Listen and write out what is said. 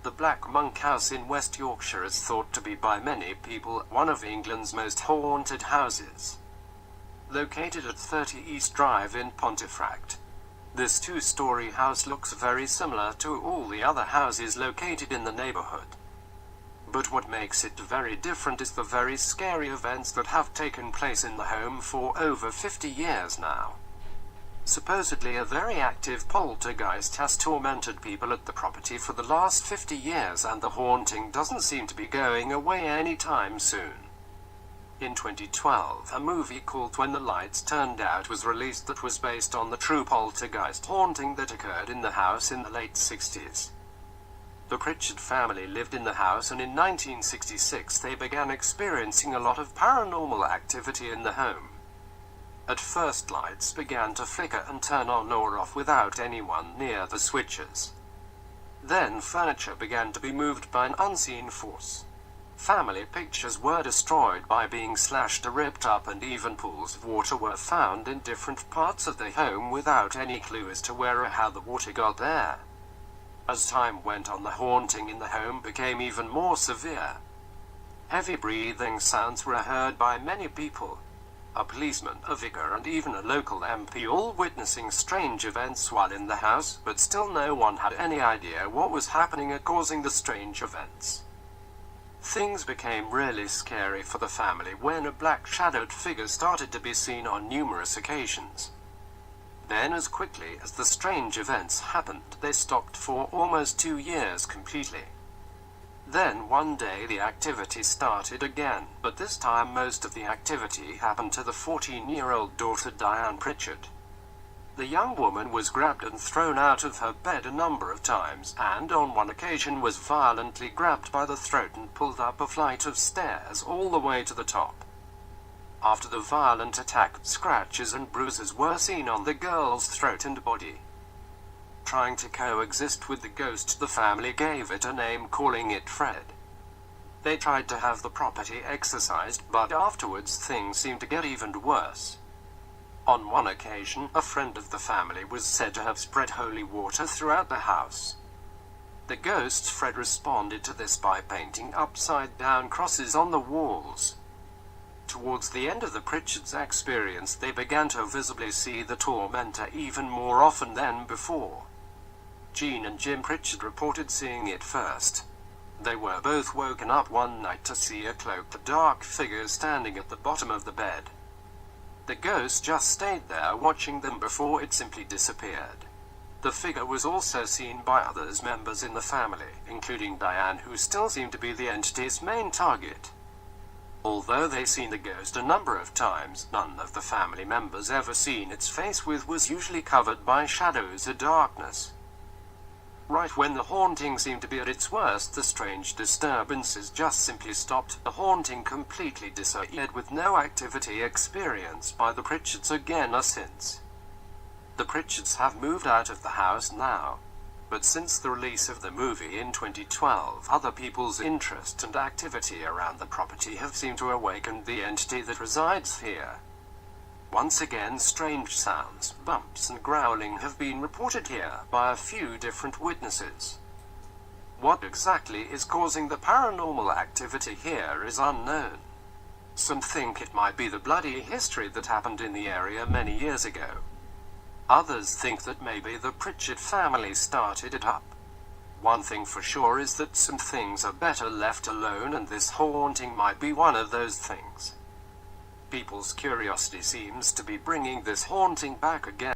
The Black Monk House in West Yorkshire is thought to be by many people one of England's most haunted houses. Located at 30 East Drive in Pontefract, this two-story house looks very similar to all the other houses located in the neighbourhood. But what makes it very different is the very scary events that have taken place in the home for over 50 years now. Supposedly a very active poltergeist has tormented people at the property for the last 50 years, and the haunting doesn't seem to be going away anytime soon. In 2012, a movie called When the Lights Turned Out was released that was based on the true poltergeist haunting that occurred in the house in the late 60s. The Pritchard family lived in the house, and in 1966 they began experiencing a lot of paranormal activity in the home. At first, lights began to flicker and turn on or off without anyone near the switches. Then furniture began to be moved by an unseen force. Family pictures were destroyed by being slashed or ripped up, and even pools of water were found in different parts of the home without any clue as to where or how the water got there. As time went on, the haunting in the home became even more severe. Heavy breathing sounds were heard by many people. A policeman, a vicar, and even a local MP all witnessing strange events while in the house, but still no one had any idea what was happening or causing the strange events. Things became really scary for the family when a black-shadowed figure started to be seen on numerous occasions. Then, as quickly as the strange events happened, they stopped for almost 2 years completely. Then one day the activity started again, but this time most of the activity happened to the 14-year-old daughter Diane Pritchard. The young woman was grabbed and thrown out of her bed a number of times, and on one occasion was violently grabbed by the throat and pulled up a flight of stairs all the way to the top. After the violent attack, scratches and bruises were seen on the girl's throat and body. Trying to coexist with the ghost, the family gave it a name, calling it Fred. They tried to have the property exorcised, but afterwards things seemed to get even worse. On one occasion, a friend of the family was said to have spread holy water throughout the house. The ghost Fred responded to this by painting upside-down crosses on the walls. Towards the end of the Pritchards' experience, they began to visibly see the tormentor even more often than before. Jean and Jim Pritchard reported seeing it first. They were both woken up one night to see a cloaked, dark figure standing at the bottom of the bed. The ghost just stayed there watching them before it simply disappeared. The figure was also seen by others members in the family, including Diane, who still seemed to be the entity's main target. Although they seen the ghost a number of times, none of the family members ever seen its face, which was usually covered by shadows or darkness. Right when the haunting seemed to be at its worst, the strange disturbances just simply stopped. The haunting completely disappeared, with no activity experienced by the Pritchards again since. The Pritchards have moved out of the house now, but since the release of the movie in 2012, other people's interest and activity around the property have seemed to awaken the entity that resides here. Once again, strange sounds, bumps and growling have been reported here by a few different witnesses. What exactly is causing the paranormal activity here is unknown. Some think it might be the bloody history that happened in the area many years ago. Others think that maybe the Pritchard family started it up. One thing for sure is that some things are better left alone, and this haunting might be one of those things. People's curiosity seems to be bringing this haunting back again.